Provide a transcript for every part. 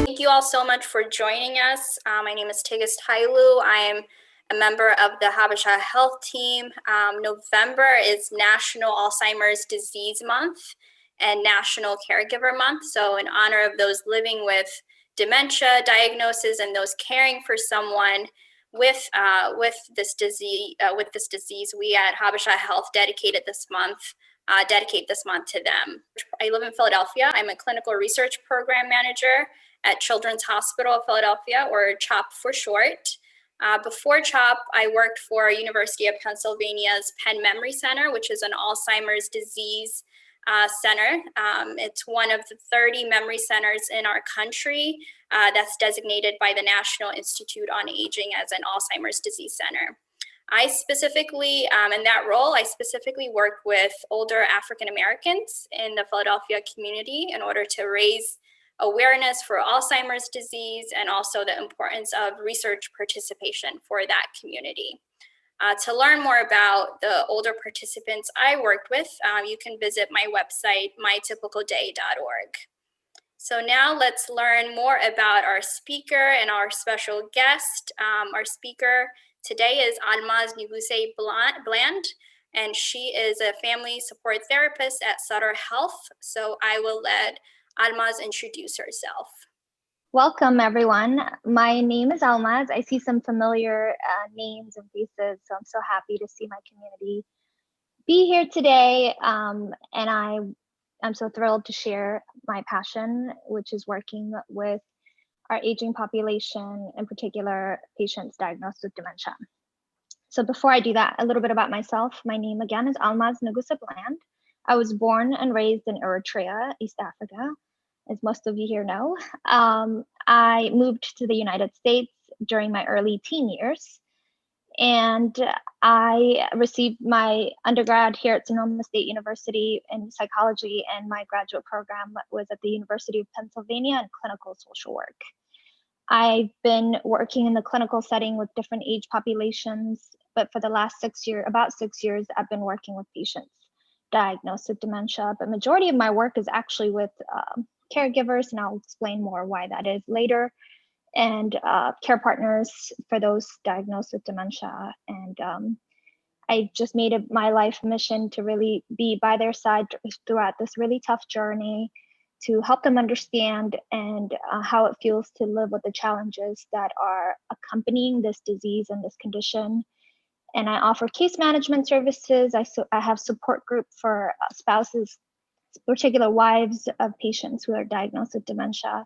Thank you all so much for joining us. My name is Tigist Hailu. I am a member of the Habesha Health Team. November is National Alzheimer's Disease Month and National Caregiver Month. So in honor of those living with dementia diagnosis and those caring for someone with this disease, we at Habesha Health dedicate this month to them. I live in Philadelphia. I'm a clinical research program manager at Children's Hospital of Philadelphia, or CHOP for short. Before CHOP, I worked for University of Pennsylvania's Penn Memory Center, which is an Alzheimer's disease center. It's one of the 30 memory centers in our country that's designated by the National Institute on Aging as an Alzheimer's disease center. I specifically, in that role, I specifically work with older African Americans in the Philadelphia community in order to raise awareness for Alzheimer's disease and also the importance of research participation for that community. To learn more about the older participants I worked with, you can visit my website, mytypicalday.org. So now let's learn more about our speaker and our special guest. Our speaker today is Almaz Nigusse Bland, and she is a family support therapist at Sutter Health. So I will let Almaz introduce herself. Welcome, everyone. My name is Almaz. I see some familiar names and faces, so I'm so happy to see my community be here today. And I'm so thrilled to share my passion, which is working with our aging population, in particular, patients diagnosed with dementia. So before I do that, a little bit about myself. My name again is Almaz Nigusse Bland. I was born and raised in Eritrea, East Africa, as most of you here know. I moved to the United States during my early teen years, and I received my undergrad here at Sonoma State University in psychology, and my graduate program was at the University of Pennsylvania in clinical social work. I've been working in the clinical setting with different age populations, but for the last about 6 years, I've been working with patients diagnosed with dementia. But majority of my work is actually with caregivers, and I'll explain more why that is later, and care partners for those diagnosed with dementia. And I just made it my life mission to really be by their side throughout this really tough journey, to help them understand and how it feels to live with the challenges that are accompanying this disease and this condition. And I offer case management services. I have support group for spouses, particular wives of patients who are diagnosed with dementia.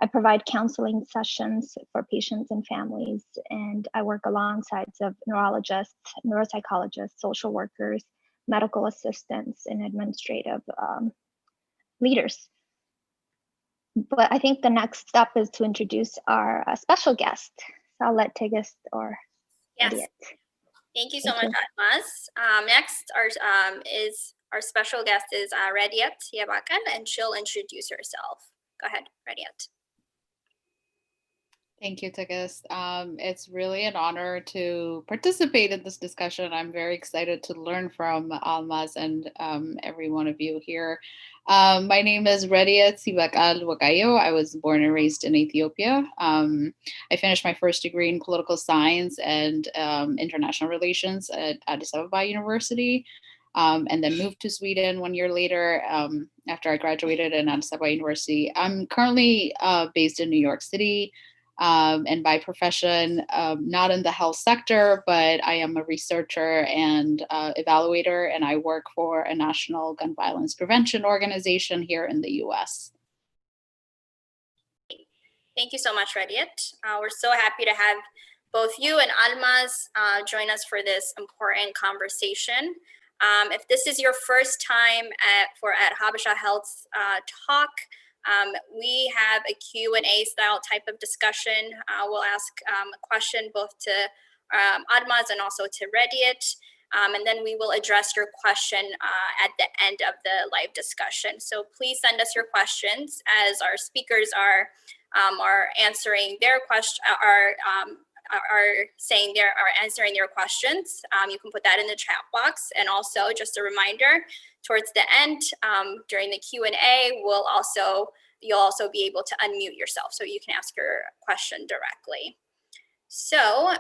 I provide counseling sessions for patients and families, and I work alongside of neurologists, neuropsychologists, social workers, medical assistants, and administrative leaders. But I think the next step is to introduce our special guest. So I'll let Tigist or Rediet. Thank you so much, Almaz. Next, our special guest is Rediet Wegayehu, and she'll introduce herself. Go ahead, Rediet. Thank you, Tigist. It's really an honor to participate in this discussion. I'm very excited to learn from Almaz and every one of you here. My name is Rediet Wegayehu. I was born and raised in Ethiopia. I finished my first degree in political science and international relations at Addis Ababa University, and then moved to Sweden 1 year later after I graduated in Addis Ababa University. I'm currently based in New York City. And by profession, not in the health sector, but I am a researcher and evaluator, and I work for a national gun violence prevention organization here in the US. Thank you so much, Rediet. We're so happy to have both you and Almaz join us for this important conversation. If this is your first time at Habesha Health's talk, we have a Q&A style type of discussion. We'll ask a question both to Almaz and also to Rediet, and then we will address your question at the end of the live discussion. So please send us your questions as our speakers are answering their question, are saying are answering your questions. You can put that in the chat box. And also just a reminder, towards the end, during the Q&A, you'll also be able to unmute yourself so you can ask your question directly. So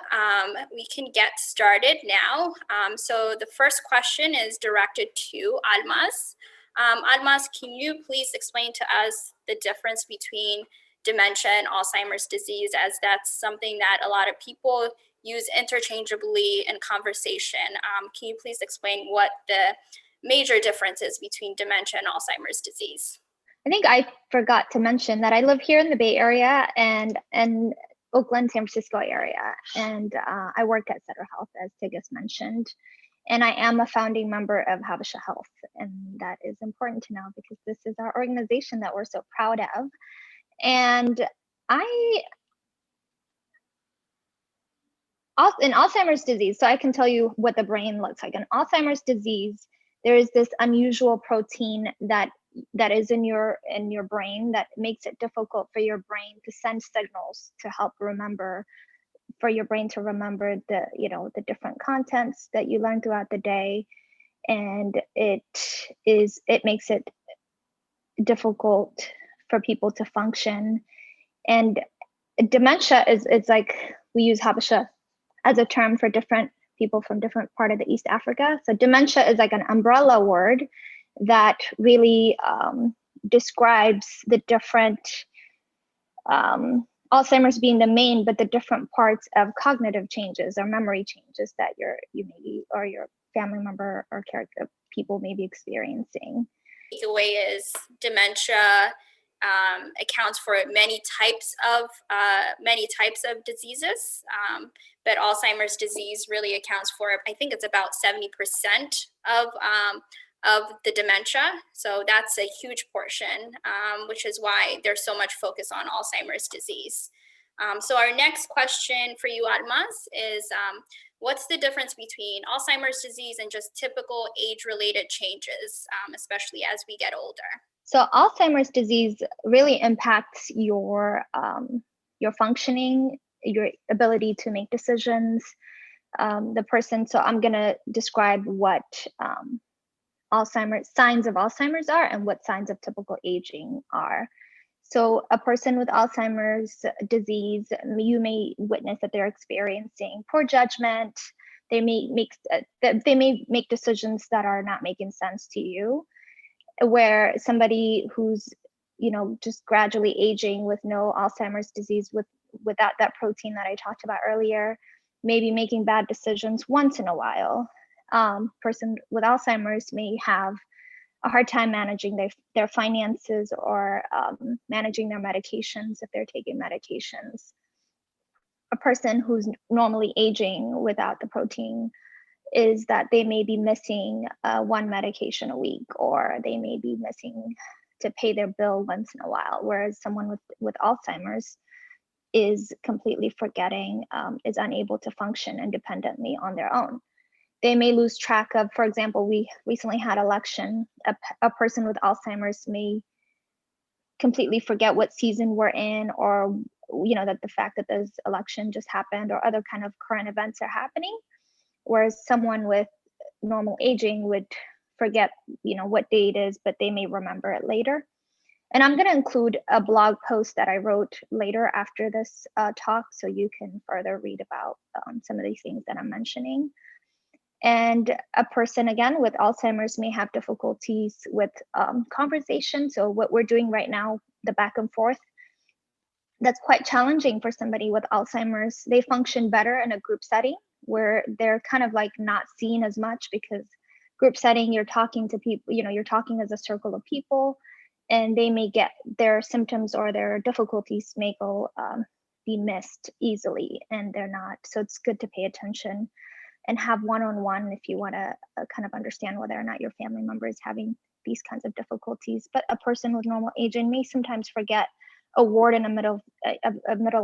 we can get started now. So the first question is directed to Almaz. Almaz, can you please explain to us the difference between dementia and Alzheimer's disease, as that's something that a lot of people use interchangeably in conversation? Can you please explain what the major difference is between dementia and Alzheimer's disease? I think I forgot to mention that I live here in the Bay Area and Oakland, San Francisco area, and I work at Center Health, as Tigist mentioned, and I am a founding member of Habesha Health, and that is important to know because this is our organization that we're so proud of. And in Alzheimer's disease, so I can tell you what the brain looks like. In Alzheimer's disease, there is this unusual protein that is in your brain that makes it difficult for your brain to send signals to help remember, for your brain to remember the different contents that you learn throughout the day, and it makes it difficult for people to function. And dementia is like, we use Habesha as a term for different people from different part of the East Africa. So dementia is like an umbrella word that really describes the different, Alzheimer's being the main, but the different parts of cognitive changes or memory changes that you maybe, or your family member or caregiver people may be experiencing. Takeaway is dementia accounts for many types of diseases, but Alzheimer's disease really accounts for, I think it's about 70% of the dementia. So that's a huge portion, which is why there's so much focus on Alzheimer's disease. So our next question for you, Almaz, is what's the difference between Alzheimer's disease and just typical age-related changes, especially as we get older? So Alzheimer's disease really impacts your functioning, your ability to make decisions, the person. So I'm gonna describe what signs of Alzheimer's are and what signs of typical aging are. So a person with Alzheimer's disease, you may witness that they're experiencing poor judgment. They may make decisions that are not making sense to you, where somebody who's just gradually aging with no Alzheimer's disease, without that protein that I talked about earlier, maybe making bad decisions once in a while. Person with Alzheimer's may have a hard time managing their finances or managing their medications if they're taking medications. A person who's normally aging without the protein is that they may be missing one medication a week, or they may be missing to pay their bill once in a while, whereas someone with Alzheimer's is completely forgetting, is unable to function independently on their own. They may lose track of, for example, we recently had election, a person with Alzheimer's may completely forget what season we're in, or that the fact that this election just happened or other kind of current events are happening, whereas someone with normal aging would forget what day it is, but they may remember it later. And I'm going to include a blog post that I wrote later after this talk, so you can further read about some of these things that I'm mentioning. And a person, again, with Alzheimer's may have difficulties with conversation. So what we're doing right now, the back and forth, that's quite challenging for somebody with Alzheimer's. They function better in a group setting where they're kind of like not seen as much, because group setting, you're talking to people, you're talking as a circle of people, and they may get their symptoms or their difficulties may be missed easily, and they're not. So it's good to pay attention and have one-on-one if you want to kind of understand whether or not your family member is having these kinds of difficulties. But a person with normal aging may sometimes forget a word in the middle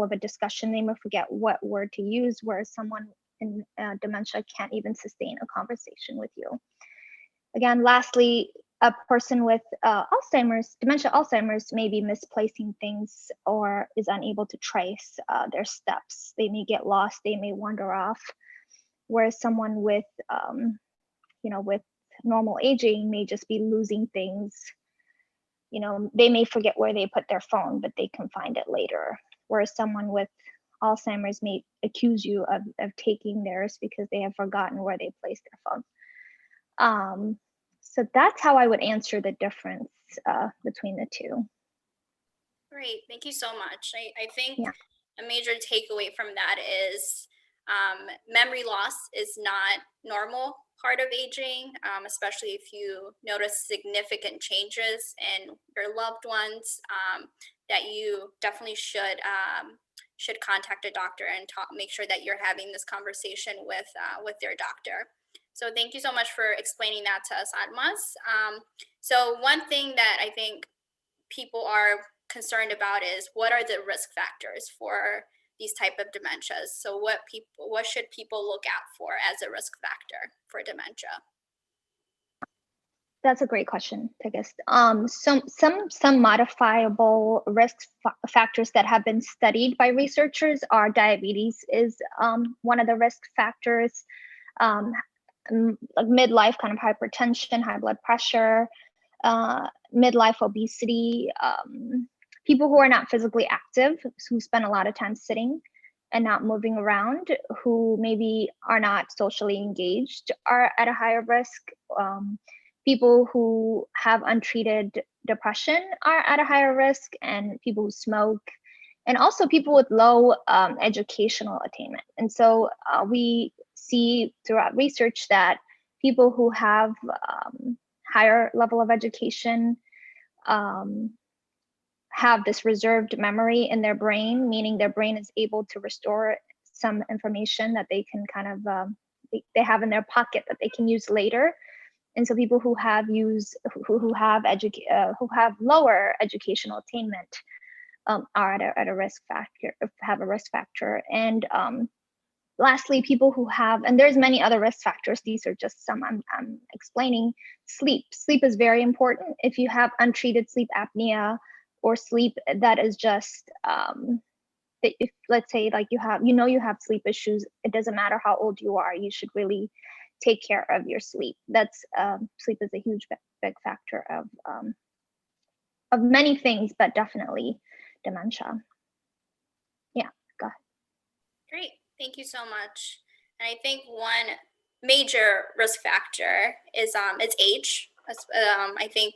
of a discussion. They may forget what word to use, whereas someone in dementia can't even sustain a conversation with you. Again, lastly, a person with Alzheimer's, dementia Alzheimer's may be misplacing things or is unable to trace their steps. They may get lost, they may wander off, whereas someone with, with normal aging may just be losing things. They may forget where they put their phone, but they can find it later. Whereas someone with Alzheimer's may accuse you of taking theirs because they have forgotten where they placed their phone. So that's how I would answer the difference between the two. Great, thank you so much. I think Yeah. a major takeaway from that is memory loss is not normal part of aging, especially if you notice significant changes in your loved ones, that you definitely should contact a doctor and make sure that you're having this conversation with their doctor. So thank you so much for explaining that to us, Almaz. So one thing that I think people are concerned about is what are the risk factors for these type of dementias? So what should people look out for as a risk factor for dementia? That's a great question, Tigist. Some modifiable risk factors that have been studied by researchers are diabetes is one of the risk factors, midlife kind of hypertension, high blood pressure, midlife obesity, people who are not physically active, who spend a lot of time sitting and not moving around, who maybe are not socially engaged are at a higher risk. People who have untreated depression are at a higher risk, and people who smoke, and also people with low educational attainment. And so we see throughout research that people who have higher level of education have this reserved memory in their brain, meaning their brain is able to restore some information that they can kind of they have in their pocket that they can use later. And so people who have who have lower educational attainment are at a risk factor, have a risk factor. And lastly, people who have, and there's many other risk factors, these are just some I'm explaining. Sleep is very important. If you have untreated sleep apnea or sleep that is just, if let's say like you have sleep issues, it doesn't matter how old you are, you should really take care of your sleep. That's sleep is a huge big factor of many things, but definitely dementia. Yeah, go ahead. Great, thank you so much. And I think one major risk factor is it's age. I think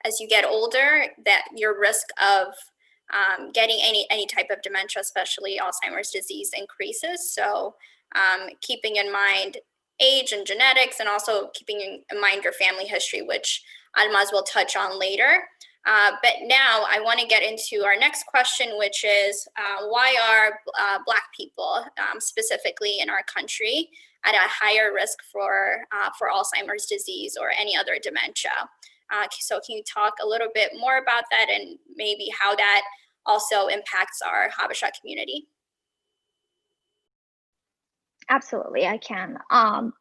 as you get older, that your risk of getting any type of dementia, especially Alzheimer's disease, increases. So keeping in mind age and genetics, and also keeping in mind your family history, which Almaz will touch on later. But now I want to get into our next question, which is why are Black people, specifically in our country, at a higher risk for Alzheimer's disease or any other dementia? So can you talk a little bit more about that and maybe how that also impacts our Habesha community? Absolutely, I can.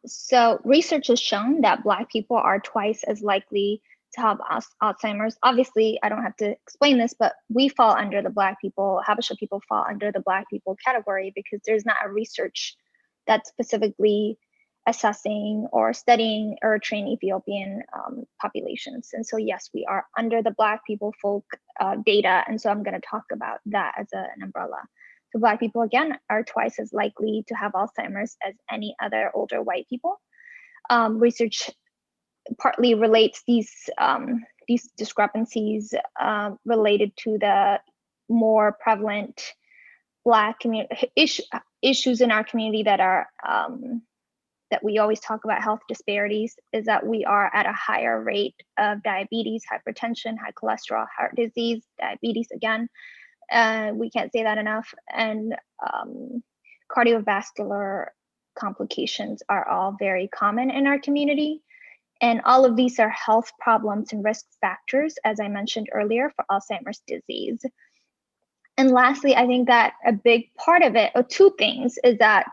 So research has shown that Black people are twice as likely to have Alzheimer's. Obviously, I don't have to explain this, but we fall under the Black people, Habesha people fall under the Black people category because there's not a research that's specifically assessing or studying Eritrean Ethiopian populations. And so yes, we are under the Black people folk data. And so I'm going to talk about that as an umbrella. So Black people, again, are twice as likely to have Alzheimer's as any other older white people. Research partly relates these discrepancies related to the more prevalent Black community issues in our community that are that we always talk about, health disparities, is that we are at a higher rate of diabetes, hypertension, high cholesterol, heart disease, diabetes again. We can't say that enough. And cardiovascular complications are all very common in our community. And all of these are health problems and risk factors, as I mentioned earlier, for Alzheimer's disease. And lastly, I think that a big part of it, or two things, is that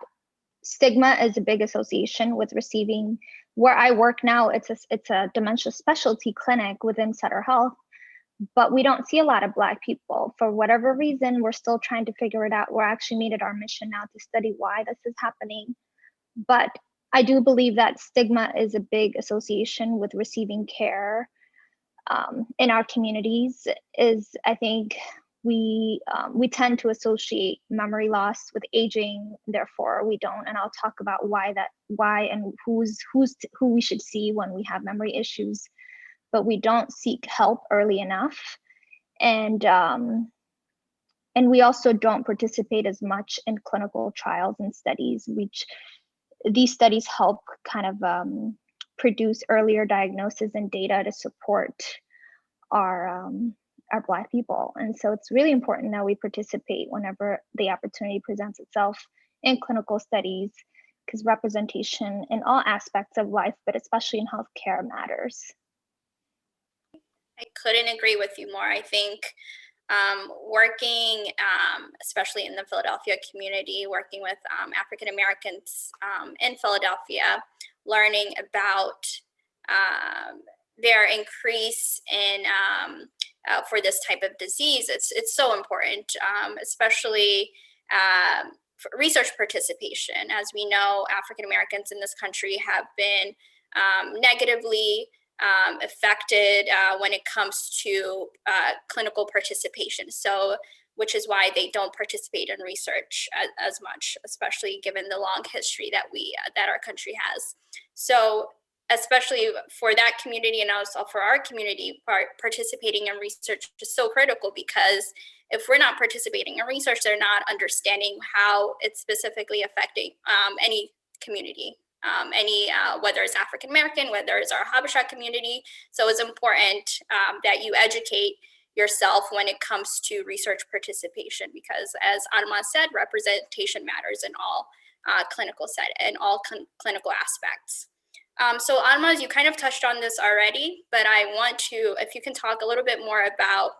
stigma is a big association with receiving Where I work now, it's a dementia specialty clinic within Sutter Health, but we don't see a lot of Black people. For whatever reason, we're still trying to figure it out. We're actually made it our mission now to study why this is happening. But I do believe that stigma is a big association with receiving care in our communities. I think we tend to associate memory loss with aging, therefore we don't. And I'll talk about why and who we should see when we have memory issues, but we don't seek help early enough. And we also don't participate as much in clinical trials and studies, which these studies help kind of produce earlier diagnosis and data to support our Black people. And so it's really important that we participate whenever the opportunity presents itself in clinical studies, because representation in all aspects of life, but especially in healthcare, matters. I couldn't agree with you more. I think working, especially in the Philadelphia community, working with African Americans in Philadelphia, learning about their increase in for this type of disease, it's so important, especially for research participation. As we know, African Americans in this country have been negatively affected when it comes to clinical participation. So, which is why they don't participate in research as much, especially given the long history that our country has. So, especially for that community and also for our community, participating in research is so critical, because if we're not participating in research, they're not understanding how it's specifically affecting any community. Whether it's African American, whether it's our Habesha community. So it's important that you educate yourself when it comes to research participation, because as Almaz said, representation matters in all clinical aspects. So Almaz, you kind of touched on this already, but I want to, if you can talk a little bit more about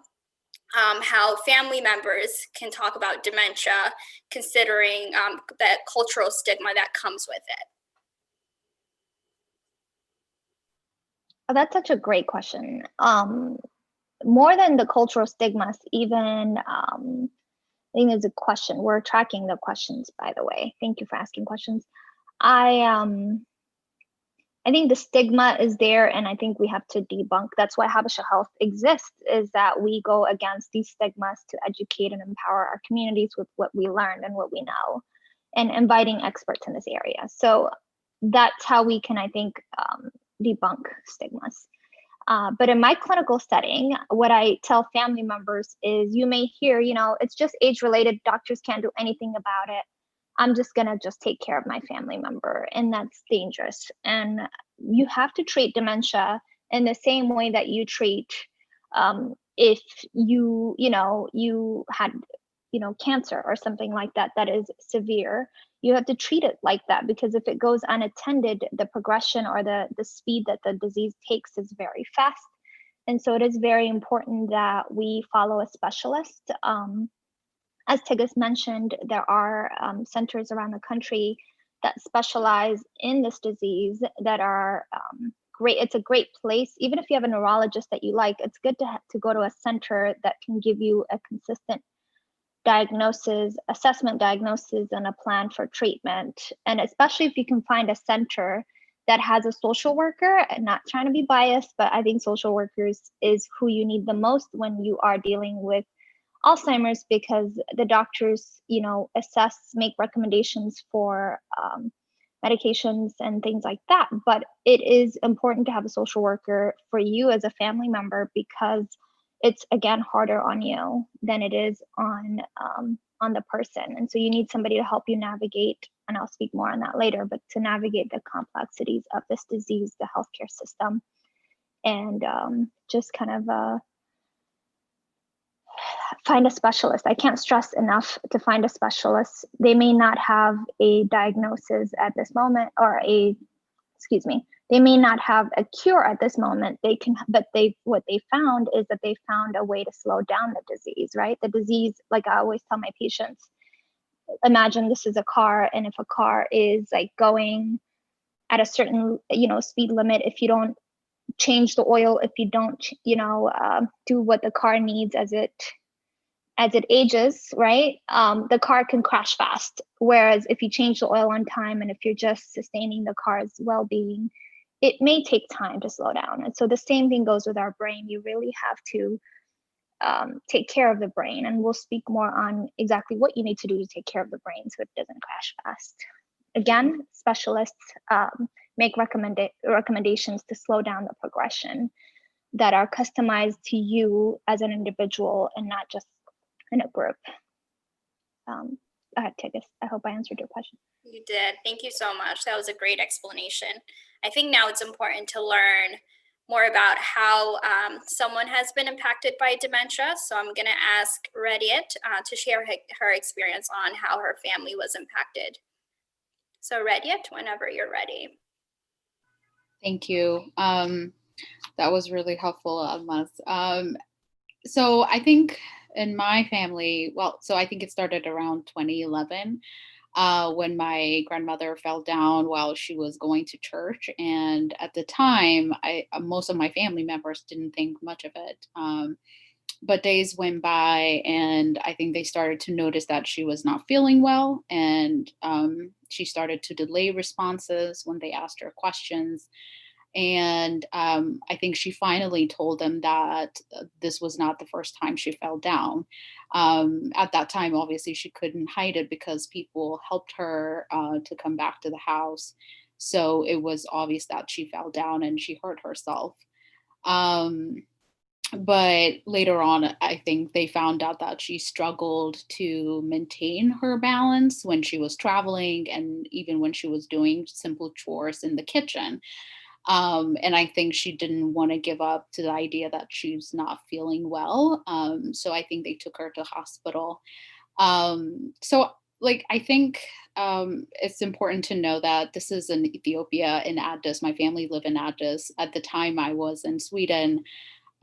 how family members can talk about dementia, considering that cultural stigma that comes with it. Oh, that's such a great question. More than the cultural stigmas, even I think it's a question. We're tracking the questions, by the way. Thank you for asking questions. I think the stigma is there, and I think we have to debunk. That's why Habesha Health exists, is that we go against these stigmas to educate and empower our communities with what we learned and what we know, and inviting experts in this area. So that's how we can, I think, debunk stigmas. But in my clinical setting, what I tell family members is, you may hear, it's just age-related, doctors can't do anything about it. I'm just gonna take care of my family member, and that's dangerous. And you have to treat dementia in the same way that you treat if you had cancer or something like that is severe. You have to treat it like that, because if it goes unattended, the progression or the speed that the disease takes is very fast. And so it is very important that we follow a specialist. As Tigist mentioned, there are centers around the country that specialize in this disease that are great. It's a great place. Even if you have a neurologist that you like, it's good to go to a center that can give you a consistent assessment diagnosis, and a plan for treatment. And especially if you can find a center that has a social worker, and not trying to be biased, but I think social workers is who you need the most when you are dealing with Alzheimer's, because the doctors, assess, make recommendations for medications and things like that. But it is important to have a social worker for you as a family member, because it's, again, harder on you than it is on the person. And so you need somebody to help you navigate, and I'll speak more on that later, but to navigate the complexities of this disease, the healthcare system, and just kind of find a specialist. I can't stress enough to find a specialist. They may not have a diagnosis at this moment, or they may not have a cure at this moment. But what they found is that they found a way to slow down the disease, right? The disease, like I always tell my patients, imagine this is a car, and if a car is like going at a certain, speed limit, if you don't change the oil, if you don't, do what the car needs as it ages, right? The car can crash fast. Whereas if you change the oil on time and if you're just sustaining the car's well-being, it may take time to slow down. And so the same thing goes with our brain. You really have to take care of the brain, and we'll speak more on exactly what you need to do to take care of the brain so it doesn't crash fast. Again, specialists make recommendations to slow down the progression that are customized to you as an individual and not just in a group. Go ahead, Tigist. I hope I answered your question. You did. Thank you so much. That was a great explanation. I think now it's important to learn more about how someone has been impacted by dementia. So I'm going to ask Rediet to share her experience on how her family was impacted. So Rediet, whenever you're ready. Thank you. That was really helpful, Almaz. So I think in my family, so I think it started around 2011 when my grandmother fell down while she was going to church. And at the time, most of my family members didn't think much of it. But days went by, and I think they started to notice that she was not feeling well. And she started to delay responses when they asked her questions. And I think she finally told them that this was not the first time she fell down. At that time, obviously, she couldn't hide it because people helped her to come back to the house. So it was obvious that she fell down and she hurt herself. But later on, I think they found out that she struggled to maintain her balance when she was traveling and even when she was doing simple chores in the kitchen. And I think she didn't want to give up to the idea that she's not feeling well. So I think they took her to hospital. I think it's important to know that this is in Ethiopia, in Addis. My family lived in Addis. At the time, I was in Sweden.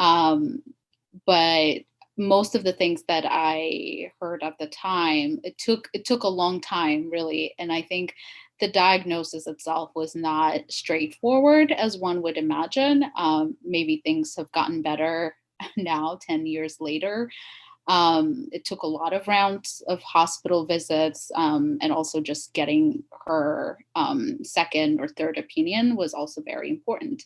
But most of the things that I heard at the time, it took a long time, really. And I think the diagnosis itself was not straightforward as one would imagine. Maybe things have gotten better now, 10 years later. It took a lot of rounds of hospital visits, and also just getting her second or third opinion was also very important.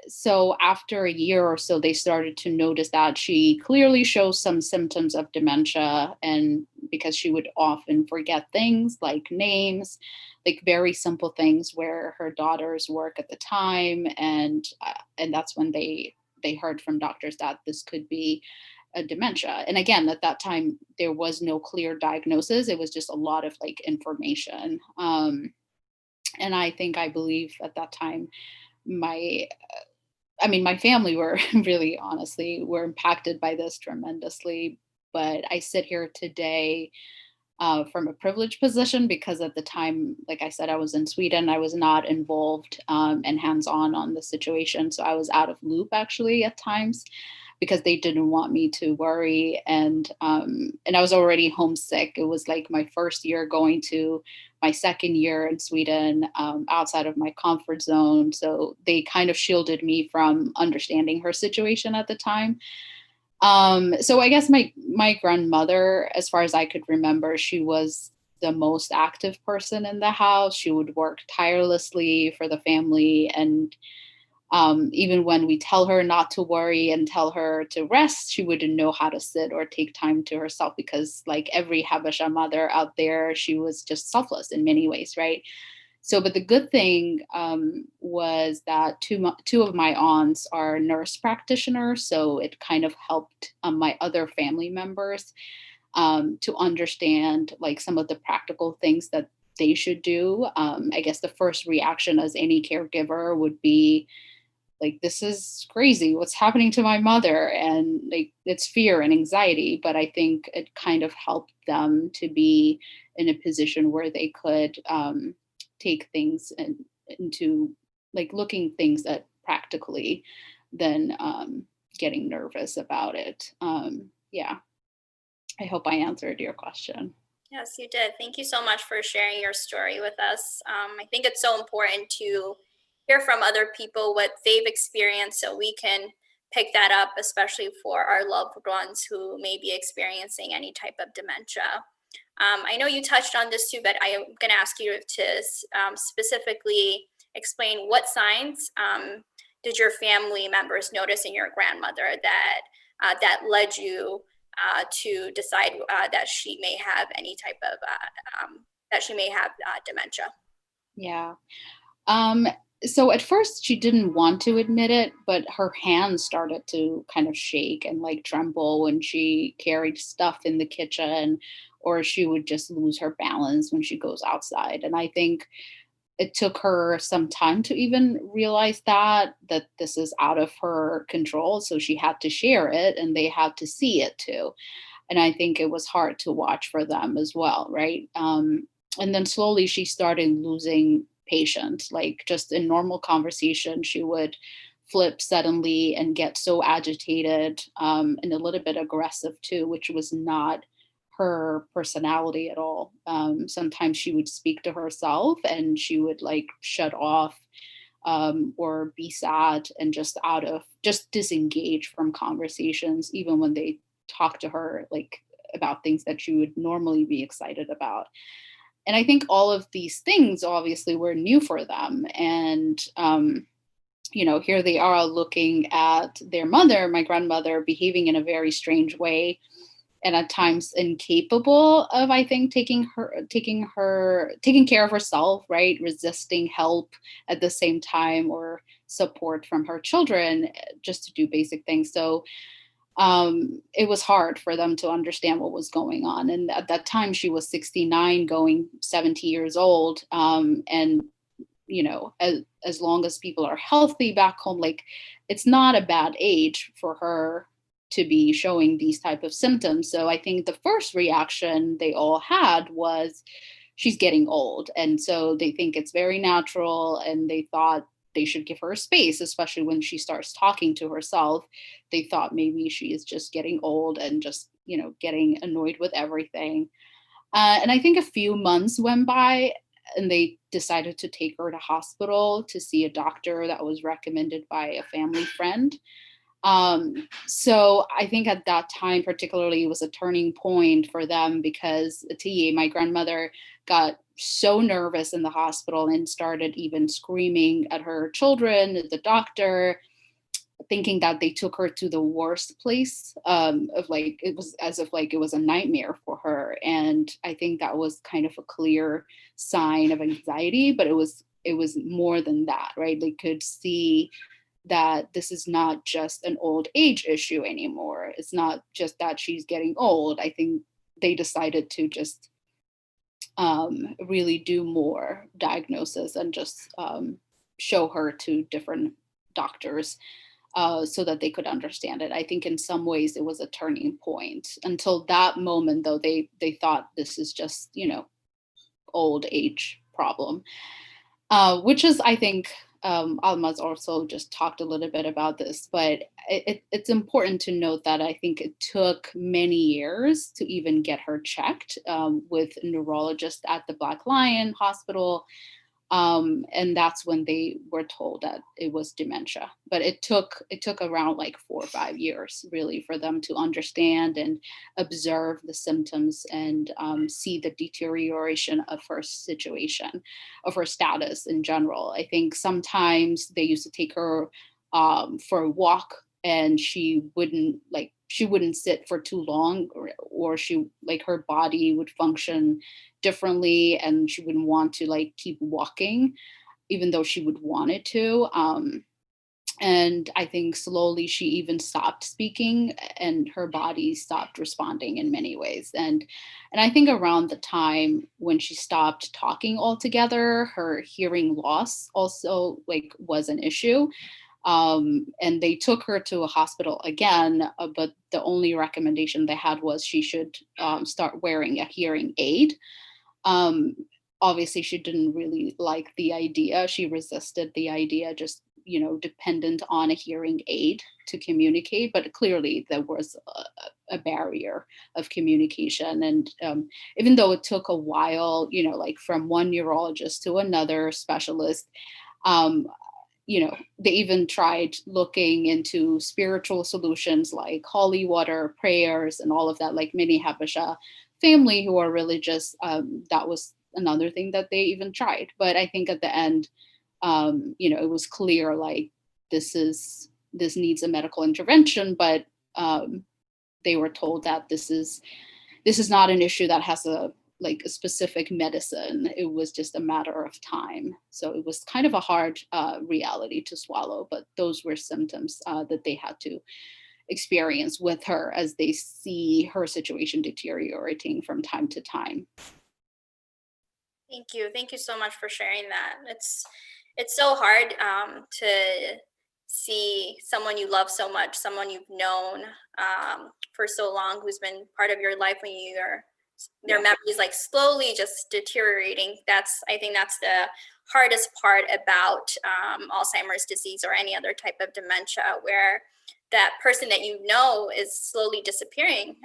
So after a year or so, they started to notice that she clearly shows some symptoms of dementia, and because she would often forget things like names, like very simple things where her daughters work at the time, and that's when they heard from doctors that this could be a dementia. And again, at that time, there was no clear diagnosis. It was just a lot of like information. And I believe at that time, my family were really honestly were impacted by this tremendously. But I sit here today from a privileged position because at the time, like I said, I was in Sweden. I was not involved and hands-on on the situation. So I was out of loop actually at times because they didn't want me to worry. And I was already homesick. It was like my first year going to my second year in Sweden, outside of my comfort zone. So they kind of shielded me from understanding her situation at the time. So I guess my grandmother, as far as I could remember, she was the most active person in the house. She would work tirelessly for the family. And even when we tell her not to worry and tell her to rest, she wouldn't know how to sit or take time to herself because like every Habesha mother out there, she was just selfless in many ways, right? So, but the good thing was that two of my aunts are nurse practitioners. So it kind of helped my other family members to understand like some of the practical things that they should do. I guess the first reaction as any caregiver would be, like, this is crazy, what's happening to my mother, and like it's fear and anxiety. But I think it kind of helped them to be in a position where they could take things into like looking things at practically than getting nervous about it. Yeah, I hope I answered your question. Yes, you did. Thank you so much for sharing your story with us. I think it's so important to hear from other people what they've experienced so we can pick that up, especially for our loved ones who may be experiencing any type of dementia. I know you touched on this too, but I am going to ask you to specifically explain what signs did your family members notice in your grandmother that that led you to decide that she may have any type of that she may have dementia. Yeah. So at first she didn't want to admit it, but her hands started to kind of shake and like tremble when she carried stuff in the kitchen, or she would just lose her balance when she goes outside. And I think it took her some time to even realize that this is out of her control. So she had to share it and they had to see it too. And I think it was hard to watch for them as well, right? And then slowly she started losing patience. Like just in normal conversation, she would flip suddenly and get so agitated, and a little bit aggressive too, which was not her personality at all. Sometimes she would speak to herself and she would like shut off, or be sad and just disengage from conversations, even when they talk to her like about things that she would normally be excited about. And I think all of these things obviously were new for them. And, here they are looking at their mother, my grandmother, behaving in a very strange way and at times incapable of, I think, taking care of herself, right? Resisting help at the same time, or support from her children, just to do basic things. So it was hard for them to understand what was going on. And at that time, she was 69, going 70 years old. And, as long as people are healthy back home, like it's not a bad age for her to be showing these type of symptoms. So I think the first reaction they all had was she's getting old. And so they think it's very natural, and they thought they should give her space, especially when she starts talking to herself. They thought maybe she is just getting old and just, getting annoyed with everything. And I think a few months went by and they decided to take her to hospital to see a doctor that was recommended by a family friend. So I think at that time, particularly, it was a turning point for them because Tia, my grandmother, got so nervous in the hospital and started even screaming at her children, at the doctor, thinking that they took her to the worst place, of like, it was as if like it was a nightmare for her. And I think that was kind of a clear sign of anxiety, but it was more than that, right? They could see that this is not just an old age issue anymore. It's not just that she's getting old. I think they decided to just really do more diagnosis and just show her to different doctors, so that they could understand it. I think in some ways it was a turning point. Until that moment, though, they thought this is just, old age problem, which is, I think, Almaz also just talked a little bit about this, but it's important to note that I think it took many years to even get her checked, with neurologists at the Black Lion Hospital. And that's when they were told that it was dementia. But it took around like 4 or 5 years really for them to understand and observe the symptoms and see the deterioration of her situation, of her status in general. I think sometimes they used to take her for a walk, and she wouldn't sit for too long, or she, like, her body would function differently and she wouldn't want to like keep walking even though she would want it to. And I think slowly she even stopped speaking and her body stopped responding in many ways. And I think around the time when she stopped talking altogether, her hearing loss also like was an issue. And they took her to a hospital again, but the only recommendation they had was she should start wearing a hearing aid. um, Obviously she didn't really like the idea. She resisted the idea, just, dependent on a hearing aid to communicate. But clearly there was a barrier of communication. And even though it took a while, like from one neurologist to another specialist, um, they even tried looking into spiritual solutions like holy water, prayers, and all of that, like many Habesha family who are religious. That was another thing that they even tried. But I think at the end, it was clear like this needs a medical intervention, but they were told that this is not an issue that has a specific medicine. It was just a matter of time. So it was kind of a hard reality to swallow, but those were symptoms that they had to experience with her as they see her situation deteriorating from time to time. Thank you. Thank you so much for sharing that. It's so hard to see someone you love so much, someone you've known for so long, who's been part of your life, when their memories like slowly just deteriorating. I think that's the hardest part about Alzheimer's disease or any other type of dementia, where that person that you know is slowly disappearing.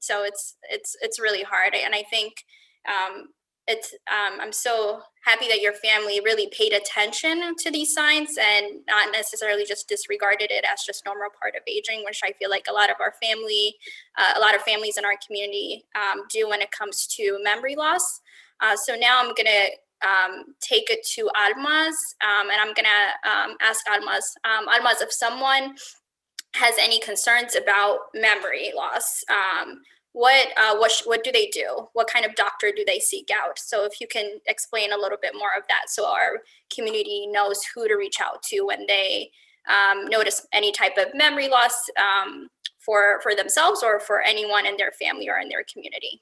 So it's really hard, and I think I'm so happy that your family really paid attention to these signs and not necessarily just disregarded it as just normal part of aging, which I feel like a lot of families in our community do when it comes to memory loss. So now I'm gonna take it to Almaz, and I'm gonna ask Almaz, if someone has any concerns about memory loss, what do they do? What kind of doctor do they seek out? So if you can explain a little bit more of that, so our community knows who to reach out to when they notice any type of memory loss for themselves or for anyone in their family or in their community.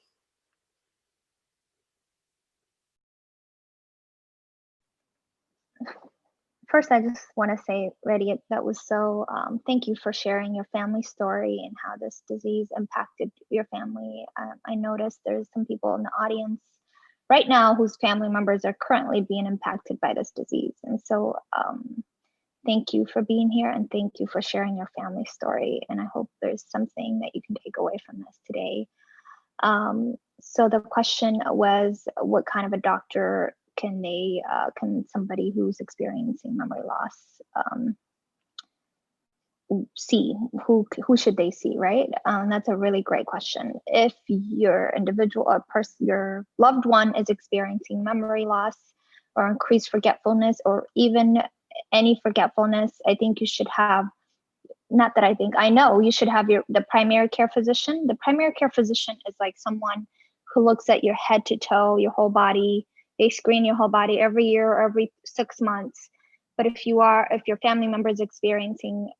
First, I just want to say, Rediet, that was so, thank you for sharing your family story and how this disease impacted your family. I noticed there's some people in the audience right now whose family members are currently being impacted by this disease. And so thank you for being here, and thank you for sharing your family story. And I hope there's something that you can take away from this today. So the question was, what kind of a doctor can somebody who's experiencing memory loss see? Who should they see, right? That's a really great question. If your individual or your loved one is experiencing memory loss or increased forgetfulness, or even any forgetfulness, I think you should have, not that I think, I know you should have the primary care physician. The primary care physician is like someone who looks at your head to toe, your whole body. They screen your whole body every year or every 6 months. But if your family member is experiencing,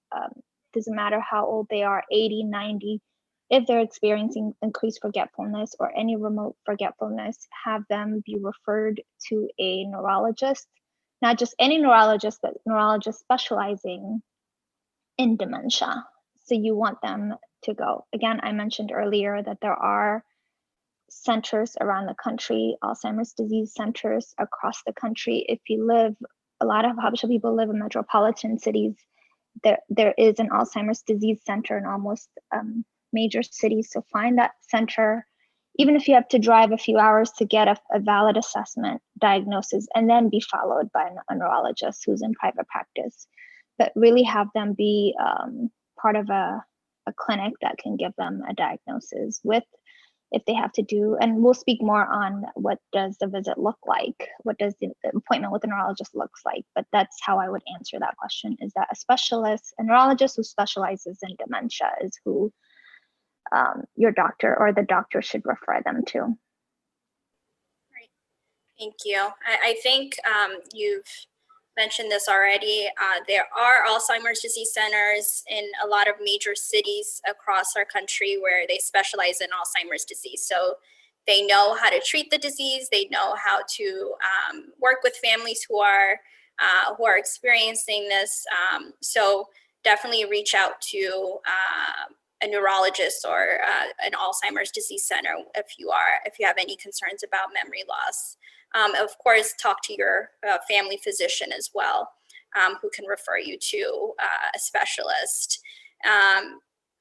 doesn't matter how old they are, 80, 90, if they're experiencing increased forgetfulness or any remote forgetfulness, have them be referred to a neurologist, not just any neurologist, but neurologist specializing in dementia. So you want them to go. Again, I mentioned earlier that there are centers around the country, Alzheimer's disease centers across the country. If you live, a lot of Habesha people live in metropolitan cities. There is an Alzheimer's disease center in almost major cities. So find that center, even if you have to drive a few hours to get a valid assessment, diagnosis, and then be followed by a neurologist who's in private practice. But really have them be part of a clinic that can give them a diagnosis with, if they have to do, and we'll speak more on what does the visit look like, what does the appointment with a neurologist looks like, but that's how I would answer that question, is that a neurologist who specializes in dementia is who your doctor or the doctor should refer them to. Right. Thank you. I think you've mentioned this already. There are Alzheimer's disease centers in a lot of major cities across our country where they specialize in Alzheimer's disease. So they know how to treat the disease. They know how to work with families who are experiencing this. So definitely reach out to a neurologist or an Alzheimer's disease center if you have any concerns about memory loss. Of course, talk to your family physician as well, who can refer you to a specialist.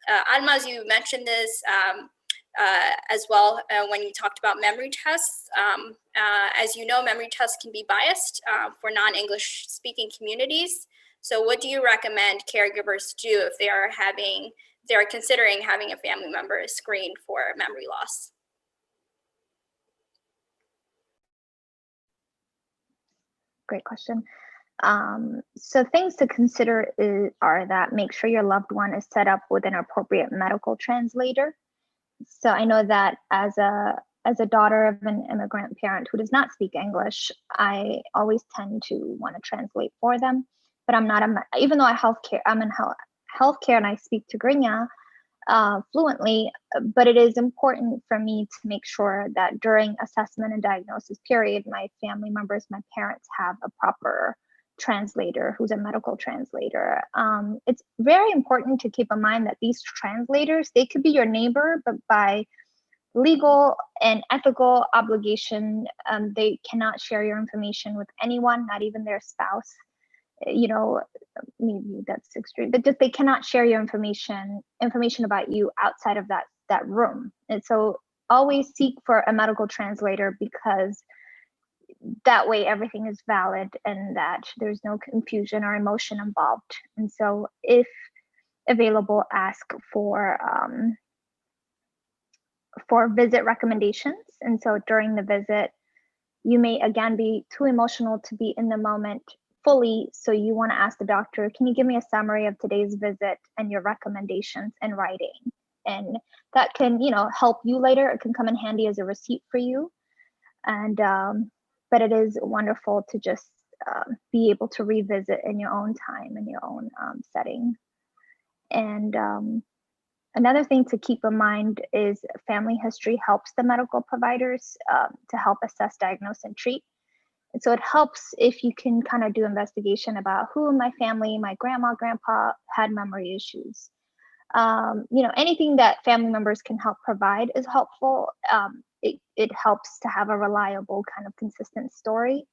Almaz, you mentioned this as well when you talked about memory tests. As you know, memory tests can be biased for non-English speaking communities. So what do you recommend caregivers do if they are considering having a family member screened for memory loss? Great question. So things to consider are that make sure your loved one is set up with an appropriate medical translator. So I know that as a daughter of an immigrant parent who does not speak English, I always tend to want to translate for them. But I'm not even though I'm in healthcare and I speak Tigrinya fluently, but it is important for me to make sure that during assessment and diagnosis period, my family members, my parents have a proper translator who's a medical translator. It's very important to keep in mind that these translators, they could be your neighbor, but by legal and ethical obligation, they cannot share your information with anyone, not even their spouse. You know, maybe that's extreme, but just they cannot share your information about you outside of that room. And so always seek for a medical translator, because that way everything is valid and that there's no confusion or emotion involved. And so if available, ask for visit recommendations. And so during the visit, you may again be too emotional to be in the moment fully. So you want to ask the doctor, can you give me a summary of today's visit and your recommendations in writing? And that can, help you later. It can come in handy as a receipt for you. And, but it is wonderful to just be able to revisit in your own time, in your own setting. And another thing to keep in mind is family history helps the medical providers to help assess, diagnose, and treat. And so it helps if you can kind of do investigation about who in my family, my grandma, grandpa had memory issues. Anything that family members can help provide is helpful. It helps to have a reliable kind of consistent story.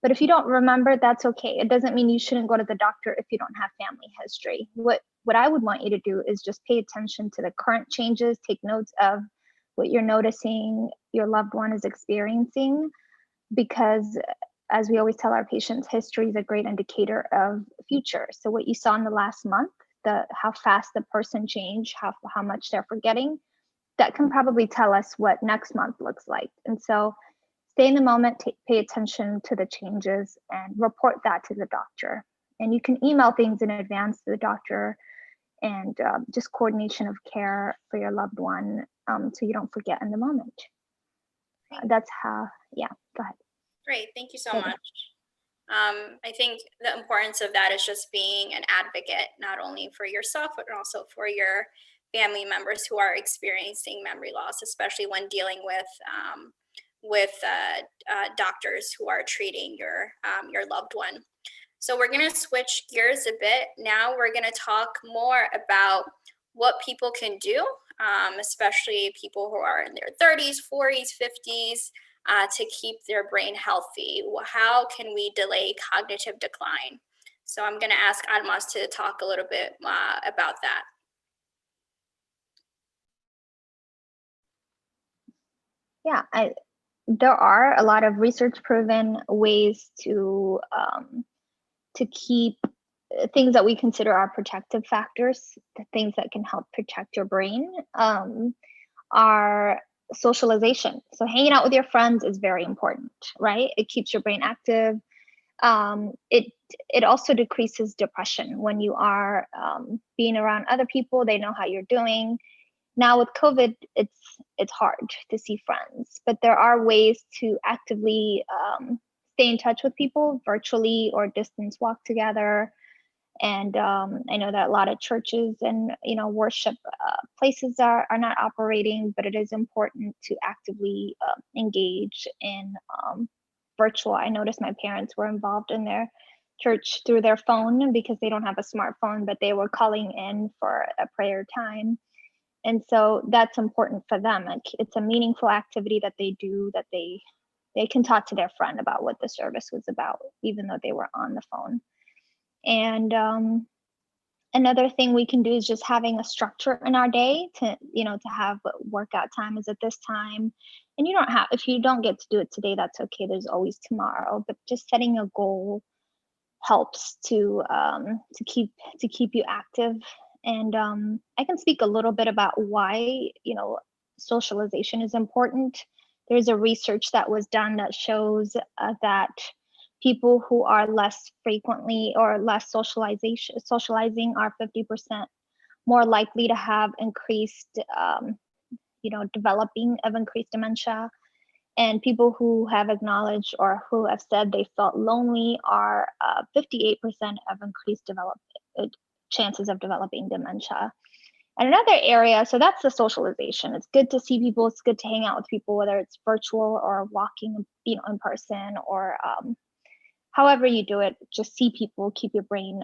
But if you don't remember, that's okay. It doesn't mean you shouldn't go to the doctor if you don't have family history. What I would want you to do is just pay attention to the current changes, take notes of what you're noticing your loved one is experiencing, because as we always tell our patients, history is a great indicator of future. So what you saw in the last month, how fast the person changed, how much they're forgetting, that can probably tell us what next month looks like. And so stay in the moment, pay attention to the changes, and report that to the doctor. And you can email things in advance to the doctor, and just coordination of care for your loved one, so you don't forget in the moment. That's how, yeah, go ahead. Great, thank you so much. I think the importance of that is just being an advocate, not only for yourself, but also for your family members who are experiencing memory loss, especially when dealing with doctors who are treating your loved one. So we're going to switch gears a bit. Now we're going to talk more about what people can do, especially people who are in their 30s, 40s, 50s, to keep their brain healthy. How can we delay cognitive decline? So I'm going to ask Almaz to talk a little bit about that. Yeah, there are a lot of research proven ways to keep things that we consider our protective factors, the things that can help protect your brain, are socialization. So hanging out with your friends is very important, right? It keeps your brain active. It also decreases depression when you are being around other people. They know how you're doing. Now with COVID, it's hard to see friends, but there are ways to actively stay in touch with people virtually or distance walk together. And I know that a lot of churches and worship places are not operating, but it is important to actively engage in virtual. I noticed my parents were involved in their church through their phone because they don't have a smartphone, but they were calling in for a prayer time. And so that's important for them. It's a meaningful activity that they do, that they can talk to their friend about what the service was about, even though they were on the phone. And Another thing we can do is just having a structure in our day to, to have workout time is at this time. And you don't have, if you don't get to do it today, that's okay. There's always tomorrow. But just setting a goal helps to keep you active. And I can speak a little bit about why, socialization is important. There's a research that was done that shows that people who are less frequently or less socializing are 50% more likely to have increased, developing of increased dementia. And people who have acknowledged or who have said they felt lonely are 58% of increased chances of developing dementia. And another area, so that's the socialization. It's good to see people. It's good to hang out with people, whether it's virtual or walking, in person, or however you do it. Just see people, keep your brain,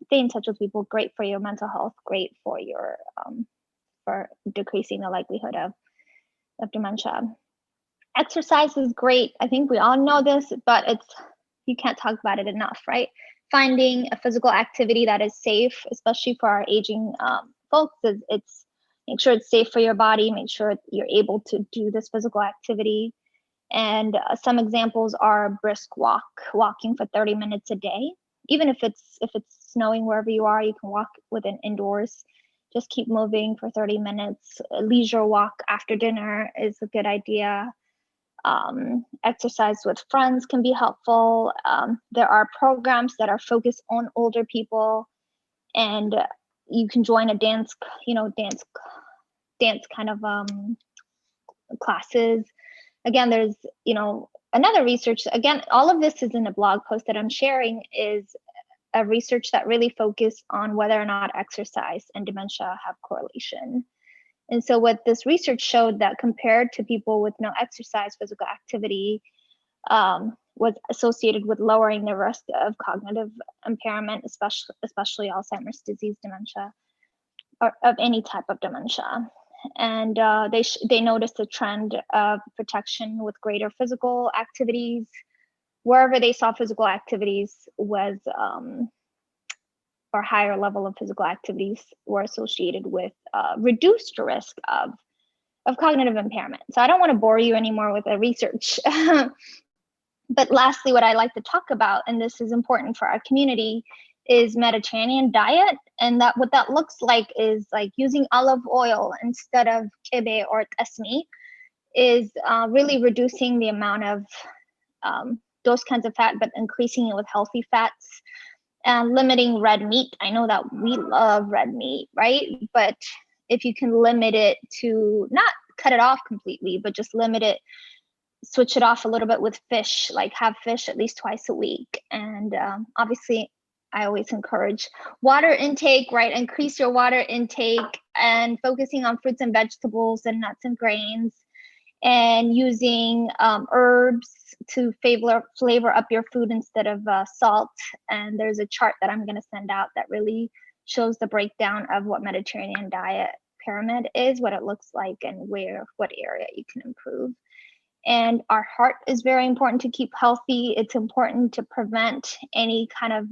stay in touch with people. Great for your mental health. Great for your for decreasing the likelihood of dementia. Exercise is great. I think we all know this, but you can't talk about it enough, right? Finding a physical activity that is safe, especially for our aging folks, it's make sure it's safe for your body, make sure you're able to do this physical activity. And some examples are brisk walking for 30 minutes a day. Even if it's snowing wherever you are, you can walk within indoors. Just keep moving for 30 minutes. A leisure walk after dinner is a good idea. Exercise with friends can be helpful. There are programs that are focused on older people, and you can join a dance kind of classes. Again, there's another research. Again, all of this is in a blog post that I'm sharing, is a research that really focused on whether or not exercise and dementia have correlation. And so what this research showed, that compared to people with no exercise, physical activity was associated with lowering the risk of cognitive impairment, especially Alzheimer's disease dementia, or of any type of dementia. And they noticed a trend of protection with greater physical activities. Wherever they saw physical activities was or higher level of physical activities were associated with reduced risk of cognitive impairment. So I don't want to bore you anymore with the research. But lastly, what I like to talk about, and this is important for our community, is Mediterranean diet. And that what that looks like is like using olive oil instead of kibbeh or tasmi, is really reducing the amount of those kinds of fat, but increasing it with healthy fats. And limiting red meat. I know that we love red meat, right? But if you can limit it to, not cut it off completely, but just limit it, switch it off a little bit with fish, like have fish at least twice a week. And obviously, I always encourage water intake, right? Increase your water intake and focusing on fruits and vegetables and nuts and grains, and using herbs to flavor up your food instead of salt. And there's a chart that I'm going to send out that really shows the breakdown of what Mediterranean diet pyramid is, what it looks like, and what area you can improve. And our heart is very important to keep healthy. It's important to prevent any kind of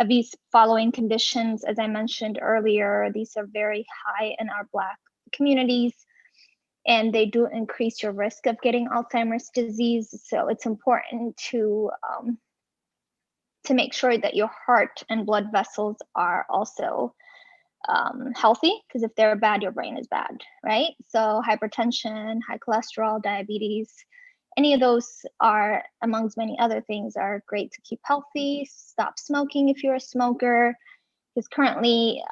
these following conditions. As I mentioned earlier, these are very high in our Black communities, and they do increase your risk of getting Alzheimer's disease. So it's important to make sure that your heart and blood vessels are also healthy, because if they're bad, your brain is bad, right? So hypertension, high cholesterol, diabetes, any of those are, amongst many other things, are great to keep healthy. Stop smoking if you're a smoker, because currently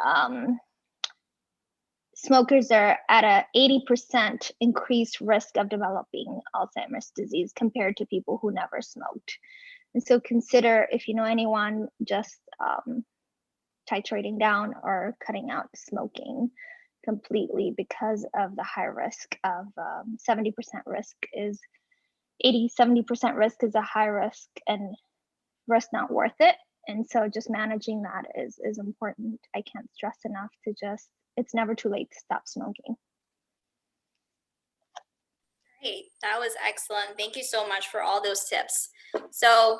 smokers are at a 80% increased risk of developing Alzheimer's disease compared to people who never smoked. And so consider, if you know anyone, just titrating down or cutting out smoking completely, because of the high risk of 70% risk is 70% risk is a high risk, and risk not worth it. And so just managing that is important. I can't stress enough to just, it's never too late to stop smoking. Great, that was excellent. Thank you so much for all those tips. So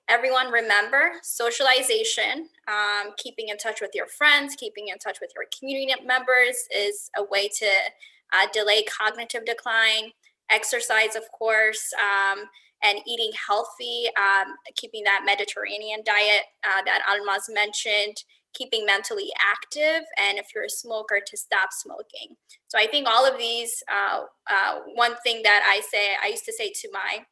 everyone remember socialization, keeping in touch with your friends, keeping in touch with your community members is a way to delay cognitive decline. Exercise, of course, and eating healthy, keeping that Mediterranean diet that Almaz mentioned, keeping mentally active, and if you're a smoker, to stop smoking. So I think all of these, one thing that I used to say to my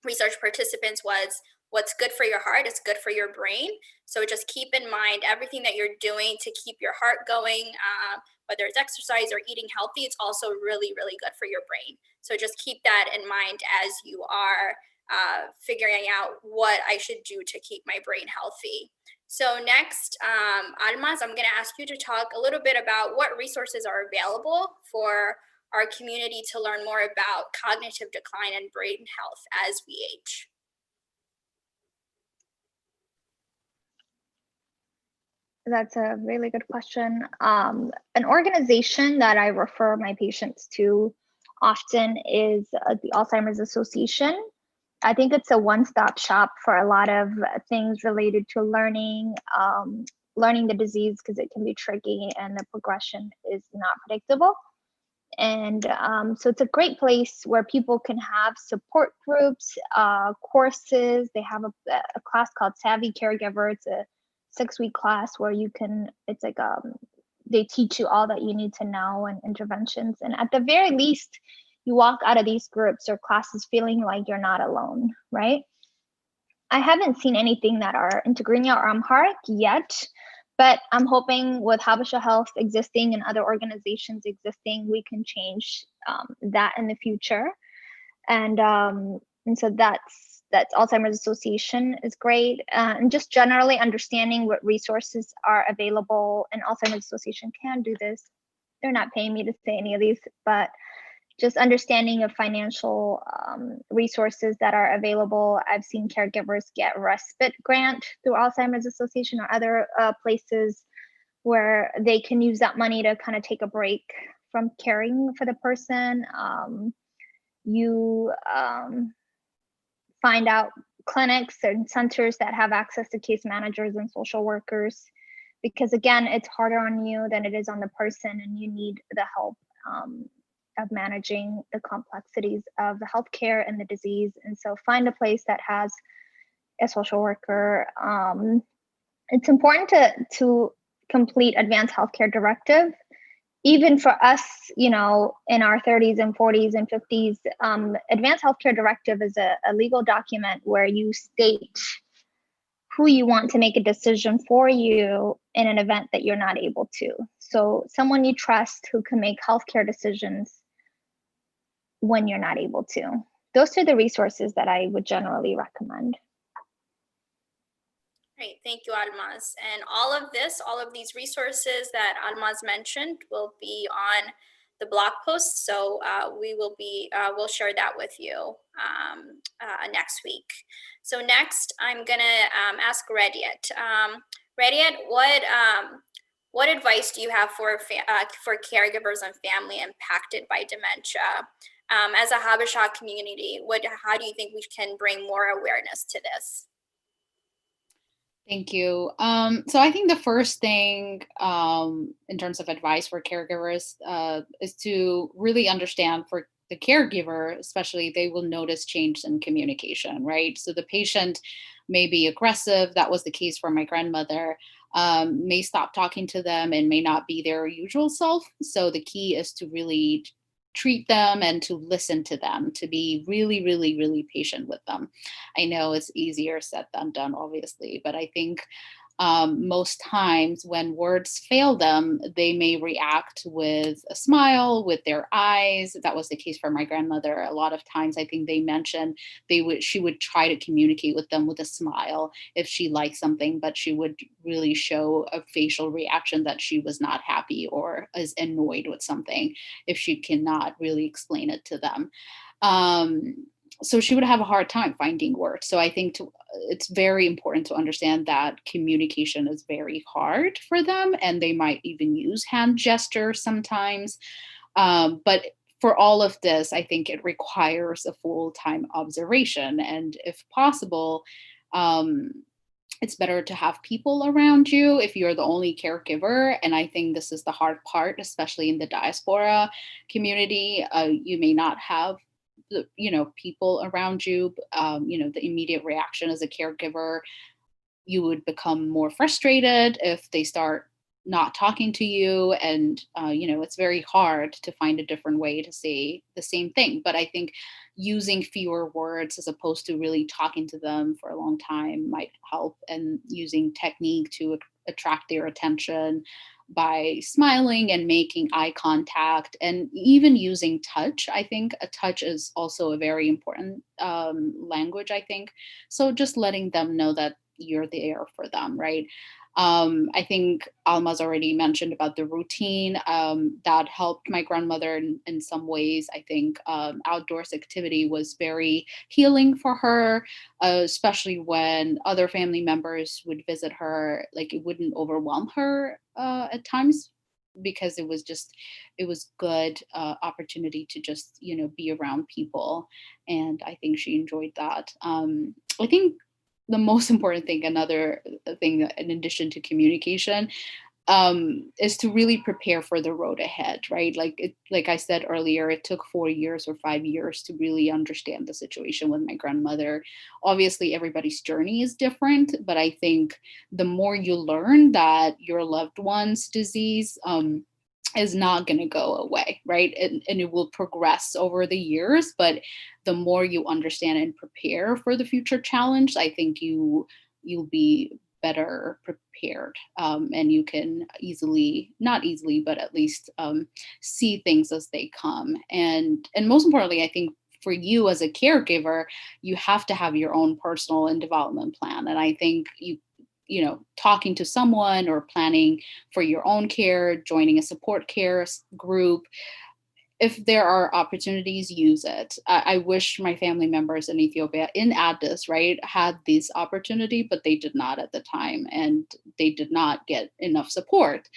research participants was, what's good for your heart is good for your brain. So just keep in mind everything that you're doing to keep your heart going, whether it's exercise or eating healthy, it's also really, really good for your brain. So just keep that in mind as you are figuring out what I should do to keep my brain healthy. So next, Almaz, I'm gonna ask you to talk a little bit about what resources are available for our community to learn more about cognitive decline and brain health as we age. That's a really good question. An organization that I refer my patients to often is the Alzheimer's Association. I think it's a one-stop shop for a lot of things related to learning, learning the disease, because it can be tricky and the progression is not predictable. And so it's a great place where people can have support groups, courses. They have a class called Savvy Caregiver. It's a 6-week class where you can, it's like they teach you all that you need to know and interventions. And at the very least, you walk out of these groups or classes feeling like you're not alone, right? I haven't seen anything that are Integrinia or Amharic yet, but I'm hoping with Habesha Health existing and other organizations existing, we can change that in the future. And so that's Alzheimer's Association is great. And just generally understanding what resources are available, and Alzheimer's Association can do this. They're not paying me to say any of these, but just understanding of financial resources that are available. I've seen caregivers get respite grant through Alzheimer's Association or other places where they can use that money to kind of take a break from caring for the person. You find out clinics and centers that have access to case managers and social workers, because again, it's harder on you than it is on the person, and you need the help of managing the complexities of the healthcare and the disease. And so find a place that has a social worker. It's important to complete advanced healthcare directive. Even for us, you know, in our 30s and 40s and 50s, advanced healthcare directive is a legal document where you state who you want to make a decision for you in an event that you're not able to. So someone you trust who can make healthcare decisions when you're not able to. Those are the resources that I would generally recommend. Great, thank you, Almaz. And all of these resources that Almaz mentioned will be on the blog post. So we'll share that with you next week. So next, I'm gonna ask Rediet. Rediet, what advice do you have for caregivers and family impacted by dementia? As a Habesha community, how do you think we can bring more awareness to this? Thank you. So I think the first thing in terms of advice for caregivers is to really understand for the caregiver, especially, they will notice change in communication, right? So the patient may be aggressive. That was the case for my grandmother. May stop talking to them and may not be their usual self. So the key is to really treat them and to listen to them, to be really, really, really patient with them. I know it's easier said than done, obviously, but I think most times when words fail them, they may react with a smile, with their eyes. That was the case for my grandmother. A lot of times, I think they mentioned she would try to communicate with them with a smile if she liked something, but she would really show a facial reaction that she was not happy or is annoyed with something if she cannot really explain it to them. So she would have a hard time finding words. So I think it's very important to understand that communication is very hard for them, and they might even use hand gestures sometimes. But for all of this, I think it requires a full-time observation. And if possible, It's better to have people around you if you're the only caregiver. And I think this is the hard part, especially in the diaspora community. You may not have people around you. The immediate reaction as a caregiver, you would become more frustrated if they start not talking to you, and it's very hard to find a different way to say the same thing. But I think using fewer words as opposed to really talking to them for a long time might help, and using technique to attract their attention by smiling and making eye contact, and even using touch. I think a touch is also a very important language, I think. So just letting them know that you're there for them, right? I think Alma's already mentioned about the routine that helped my grandmother in some ways. I think outdoors activity was very healing for her, especially when other family members would visit her. Like, it wouldn't overwhelm her at times, because it was good opportunity to just be around people, and I think she enjoyed that. I think the most important thing, another thing in addition to communication, is to really prepare for the road ahead, right? Like I said earlier, it took 4 years or 5 years to really understand the situation with my grandmother. Obviously, everybody's journey is different, but I think the more you learn that your loved one's disease is not going to go away, right? And it will progress over the years, but the more you understand and prepare for the future challenge, I think you'll be better prepared, and you can not easily, but at least see things as they come. And most importantly, I think for you as a caregiver, you have to have your own personal and development plan. And I think talking to someone or planning for your own care, joining a support care group, if there are opportunities, use it. I wish my family members in Ethiopia, in Addis, right, had this opportunity, but they did not at the time, and they did not get enough support.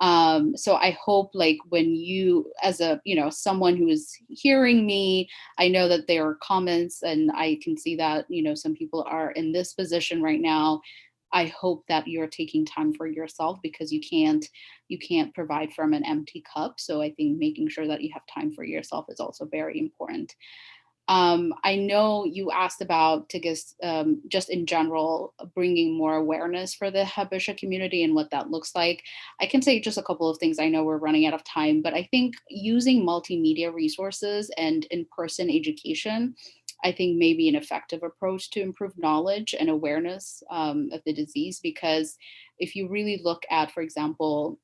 So I hope, like, when you, as a someone who is hearing me, I know that there are comments, and I can see that some people are in this position right now. I hope that you're taking time for yourself, because you can't provide from an empty cup. So I think making sure that you have time for yourself is also very important. I know you asked about Tigist, just in general, bringing more awareness for the Habesha community and what that looks like. I can say just a couple of things. I know we're running out of time, but I think using multimedia resources and in-person education, I think, may be an effective approach to improve knowledge and awareness of the disease. Because if you really look at, for example,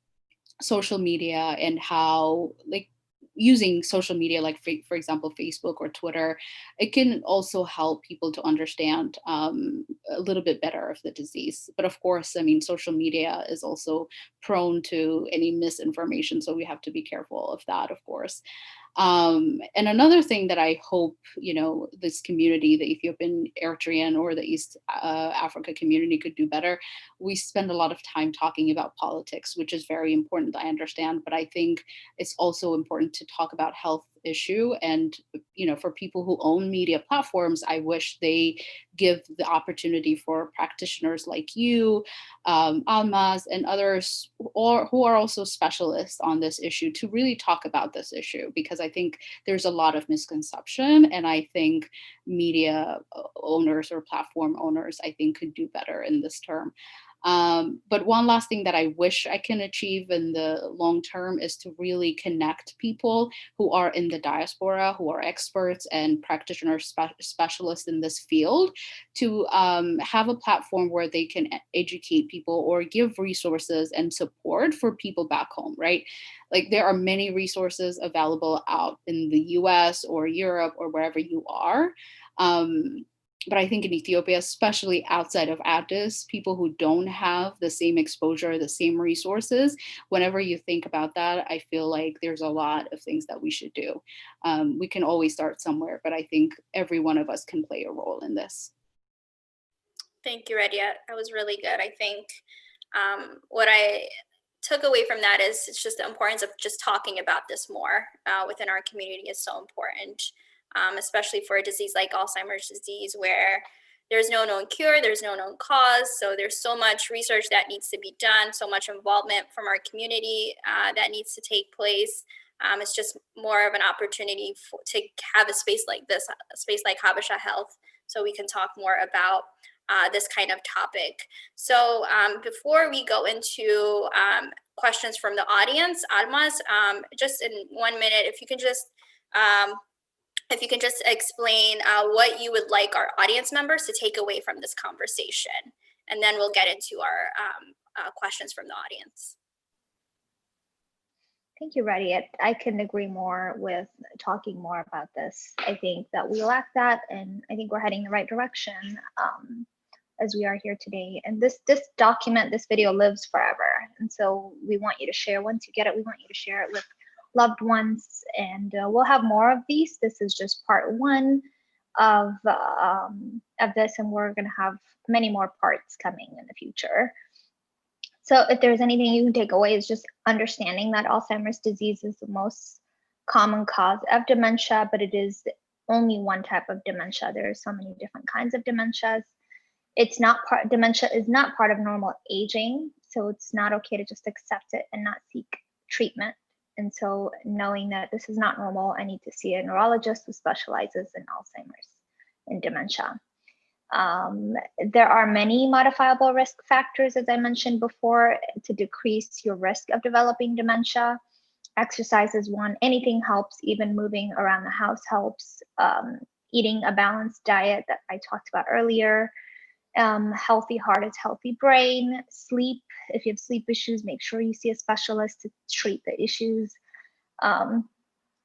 social media, and how, like, using social media, like for example Facebook or Twitter, it can also help people to understand a little bit better of the disease. But of course, I mean, social media is also prone to any misinformation, so we have to be careful of that, of course. And another thing that I hope, this community, the Ethiopian Eritrean or the East Africa community, could do better. We spend a lot of time talking about politics, which is very important, I understand, but I think it's also important to talk about health issue. And for people who own media platforms, I wish they give the opportunity for practitioners like you, Almaz, and others, or who are also specialists on this issue, to really talk about this issue, because I think there's a lot of misconception, and I think media owners or platform owners, I think, could do better in this term. But one last thing that I wish I can achieve in the long term is to really connect people who are in the diaspora, who are experts and practitioners, specialists in this field, to have a platform where they can educate people or give resources and support for people back home, right? Like, there are many resources available out in the US or Europe or wherever you are. But I think in Ethiopia, especially outside of Addis, people who don't have the same exposure, the same resources, whenever you think about that, I feel like there's a lot of things that we should do. We can always start somewhere, but I think every one of us can play a role in this. Thank you, Rediet. That was really good. I think what I took away from that is it's just the importance of just talking about this more within our community is so important. Especially for a disease like Alzheimer's disease, where there's no known cure, there's no known cause. So there's so much research that needs to be done, so much involvement from our community that needs to take place. It's just more of an opportunity to have a space like this, a space like Habesha Health, so we can talk more about this kind of topic. So before we go into questions from the audience, Almaz, just in 1 minute, if you can just explain what you would like our audience members to take away from this conversation, and then we'll get into our questions from the audience. Thank you, Rediet. I couldn't agree more with talking more about this. I think that we lack that, and I think we're heading in the right direction as we are here today. And this document, this video lives forever. And so we want you to share. Once you get it, we want you to share it with loved ones, and we'll have more of these. This is just part one of this, and we're going to have many more parts coming in the future. So if there's anything you can take away, is just understanding that Alzheimer's disease is the most common cause of dementia, but it is only one type of dementia. There are so many different kinds of dementias. Dementia is not part of normal aging, so it's not okay to just accept it and not seek treatment. And so knowing that this is not normal, I need to see a neurologist who specializes in Alzheimer's and dementia. There are many modifiable risk factors, as I mentioned before, to decrease your risk of developing dementia. Exercise is one. Anything helps, even moving around the house helps. Eating a balanced diet that I talked about earlier. Healthy heart is healthy brain. Sleep, if you have sleep issues, make sure you see a specialist to treat the issues.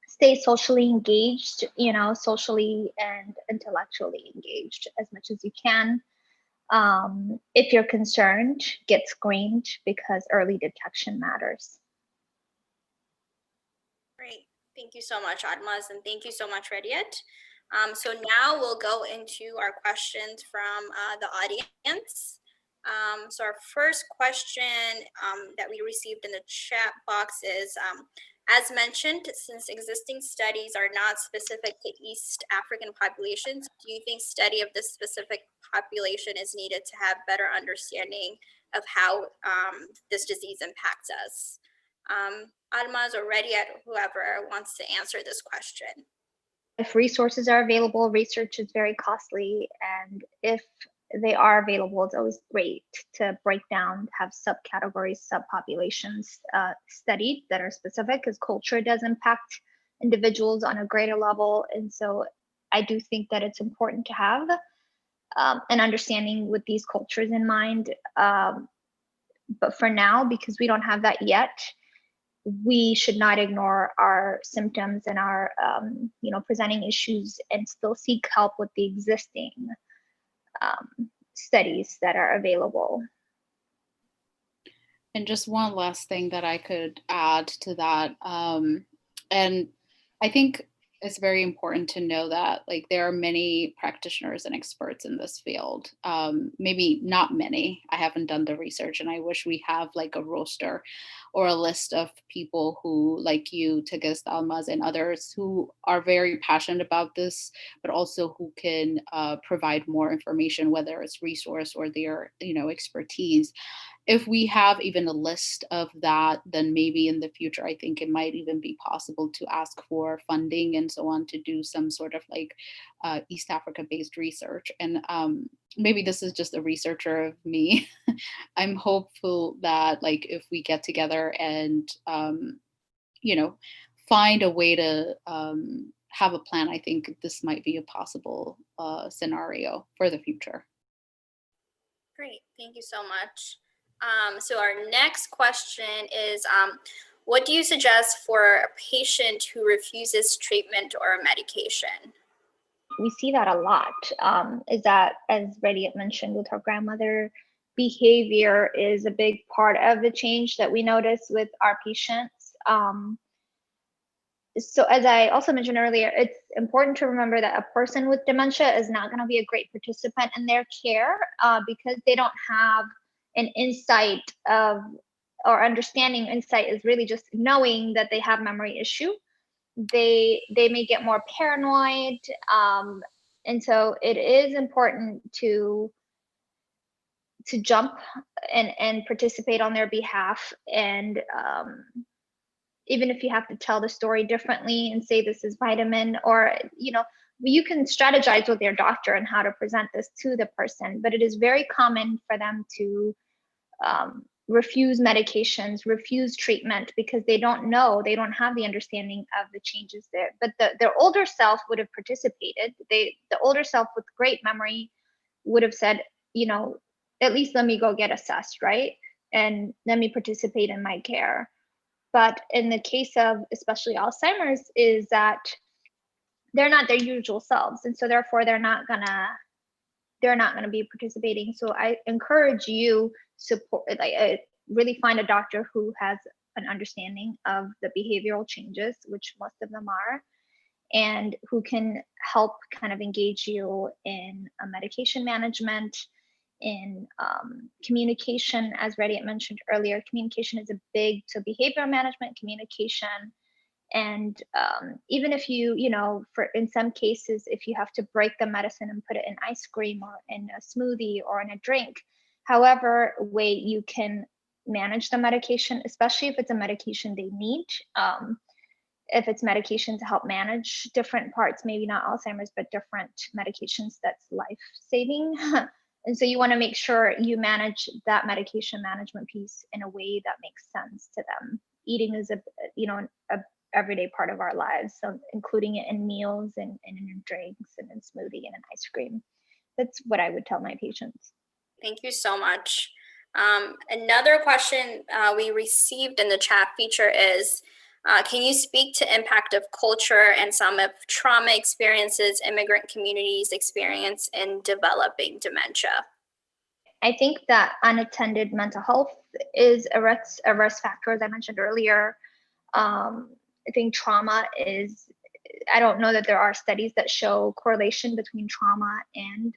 Stay socially engaged, socially and intellectually engaged as much as you can. If you're concerned, get screened, because early detection matters. Great. Thank you so much, Almaz, and thank you so much, Rediet. So now we'll go into our questions from the audience. So our first question that we received in the chat box is, as mentioned, since existing studies are not specific to East African populations, do you think study of this specific population is needed to have better understanding of how this disease impacts us? Almaz or Rediet, whoever wants to answer this question. If resources are available, research is very costly, and if they are available, it's always great to break down, have subcategories, subpopulations studied that are specific, because culture does impact individuals on a greater level. And so I do think that it's important to have an understanding with these cultures in mind. But for now, because we don't have that yet, we should not ignore our symptoms and our presenting issues, and still seek help with the existing studies that are available. And just one last thing that I could add to that, and I think it's very important to know that there are many practitioners and experts in this field. Maybe not many. I haven't done the research, and I wish we have a roster or a list of people who, like you, Tigist, Almaz, and others, who are very passionate about this, but also who can provide more information, whether it's resource or their expertise. If we have even a list of that, then maybe in the future, I think it might even be possible to ask for funding and so on to do some sort of East Africa-based research. And maybe this is just a researcher of me. I'm hopeful that if we get together and, find a way to have a plan, I think this might be a possible scenario for the future. Great, thank you so much. So our next question is, what do you suggest for a patient who refuses treatment or medication? We see that a lot, is that, as Rediet mentioned with her grandmother, behavior is a big part of the change that we notice with our patients. So as I also mentioned earlier, it's important to remember that a person with dementia is not going to be a great participant in their care because they don't have an insight of, or understanding. Insight is really just knowing that they have memory issue. They may get more paranoid. And so it is important to jump and participate on their behalf. And even if you have to tell the story differently and say this is vitamin, or you can strategize with your doctor on how to present this to the person. But it is very common for them to refuse medications, refuse treatment, because they don't know, they don't have the understanding of the changes there. But their older self would have participated. The older self with great memory would have said, at least let me go get assessed, right? And let me participate in my care. But in the case of especially Alzheimer's, is that they're not their usual selves, and so therefore they're not gonna be participating. So I encourage you really find a doctor who has an understanding of the behavioral changes, which most of them are, and who can help kind of engage you in medication management, in communication. As Rediet mentioned earlier, communication is a big, so behavior management, communication. And even if in some cases, if you have to break the medicine and put it in ice cream or in a smoothie or in a drink, however way you can manage the medication, especially if it's a medication they need, if it's medication to help manage different parts, maybe not Alzheimer's, but different medications that's life-saving. And so you want to make sure you manage that medication management piece in a way that makes sense to them. Eating is a everyday part of our lives, so including it in meals and in drinks and in smoothie and in ice cream. That's what I would tell my patients. Thank you so much. Another question we received in the chat feature is, can you speak to impact of culture and some of trauma experiences immigrant communities experience in developing dementia? I think that unattended mental health is a risk factor, as I mentioned earlier. I think trauma is, I don't know that there are studies that show correlation between trauma and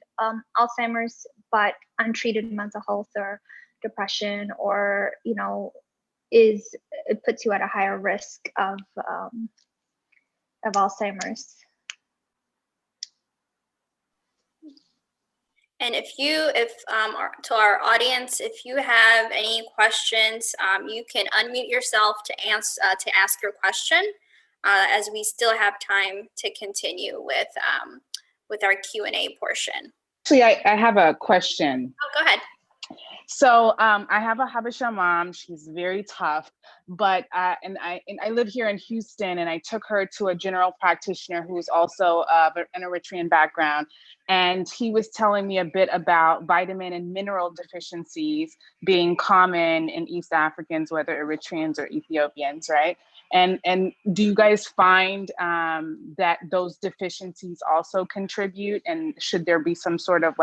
Alzheimer's, but untreated mental health or depression or, it puts you at a higher risk of Alzheimer's. And to our audience, if you have any questions, you can unmute yourself to ask your question, as we still have time to continue with our Q&A portion. Actually, I have a question. Oh, go ahead. So I have a Habesha mom. She's very tough, but and I live here in Houston, and I took her to a general practitioner who's also an Eritrean background, and he was telling me a bit about vitamin and mineral deficiencies being common in East Africans, whether Eritreans or Ethiopians, right? And do you guys find that those deficiencies also contribute, and should there be some sort of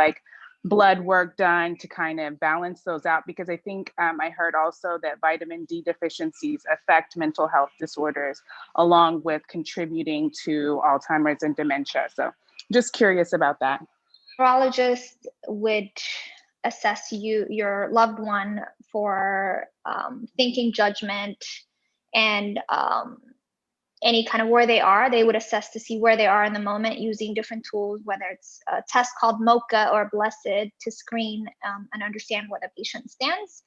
blood work done to kind of balance those out? Because I think I heard also that vitamin D deficiencies affect mental health disorders along with contributing to Alzheimer's and dementia. So just curious about that. Neurologist would assess your loved one for thinking judgment and any kind of where they are. They would assess to see where they are in the moment using different tools, whether it's a test called MoCA or Blessed, to screen and understand where the patient stands.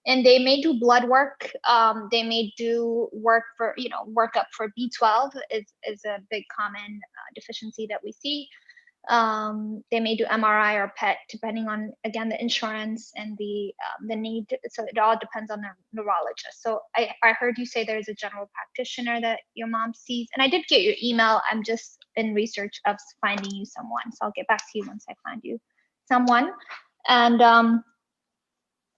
And they may do blood work. They may do work for, workup for B12 is a big common deficiency that we see. They may do MRI or PET, depending on, again, the insurance and the need. So it all depends on the neurologist. So I heard you say there's a general practitioner that your mom sees, and I did get your email. I'm just in research of finding you someone, so I'll get back to you once I find you someone. And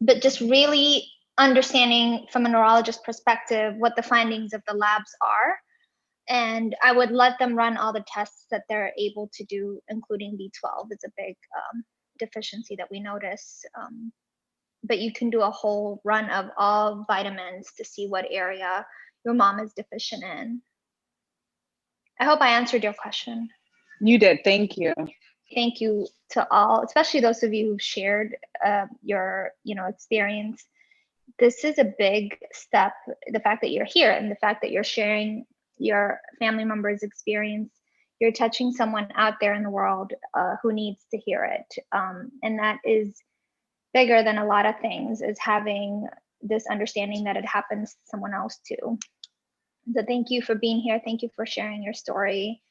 but just really understanding from a neurologist perspective what the findings of the labs are. And I would let them run all the tests that they're able to do, including B12. It's a big deficiency that we notice. But you can do a whole run of all vitamins to see what area your mom is deficient in. I hope I answered your question. You did. Thank you. Thank you to all, especially those of you who shared your experience. This is a big step. The fact that you're here and the fact that you're sharing your family member's experience you're touching someone out there in the world who needs to hear it. And that is bigger than a lot of things, is having this understanding that it happens to someone else too. So thank you for being here. Thank you for sharing your story.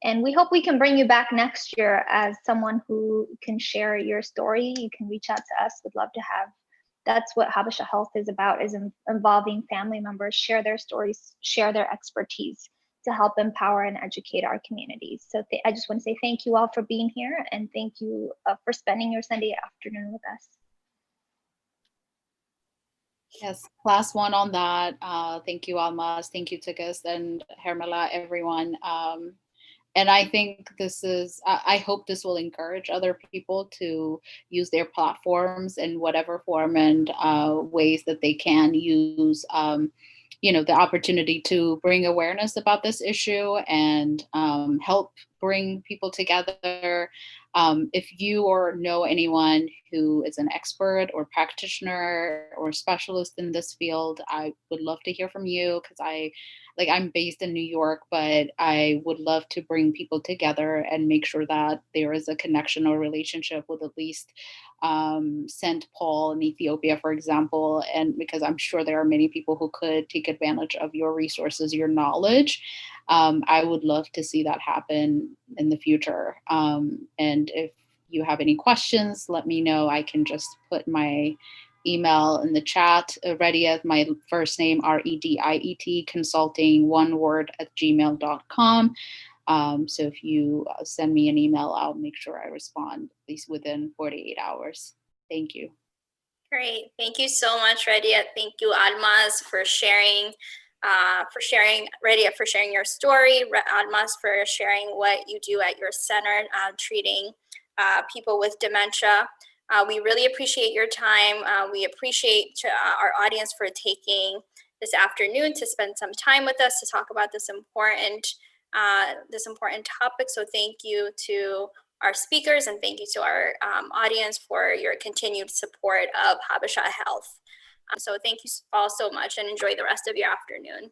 And we hope we can bring you back next year as someone who can share your story. You can reach out to us. We'd love to have. That's what Habesha Health is about, is involving family members, share their stories, share their expertise to help empower and educate our communities. So I just want to say thank you all for being here, and thank you for spending your Sunday afternoon with us. Yes, class one on that. Thank you, Almaz. Thank you, Tigist and Hermela, everyone. And I think I hope this will encourage other people to use their platforms in whatever form and ways that they can use, the opportunity to bring awareness about this issue and help bring people together. If you or know anyone who is an expert or practitioner or specialist in this field, I would love to hear from you, because I'm based in New York, but I would love to bring people together and make sure that there is a connection or relationship with at least St. Paul in Ethiopia, for example, and because I'm sure there are many people who could take advantage of your resources, your knowledge. I would love to see that happen in the future. And if you have any questions, let me know. I can just put my email in the chat. Rediet, my first name, Rediet, consulting, one word, @gmail.com. So if you send me an email, I'll make sure I respond at least within 48 hours. Thank you. Great. Thank you so much, Rediet. Thank you, Almaz, for sharing. Rediet, for sharing your story. Almaz, for sharing what you do at your center, treating people with dementia. We really appreciate your time. We appreciate our audience for taking this afternoon to spend some time with us to talk about this important topic. So thank you to our speakers, and thank you to our audience for your continued support of Habesha Health. So thank you all so much, and enjoy the rest of your afternoon.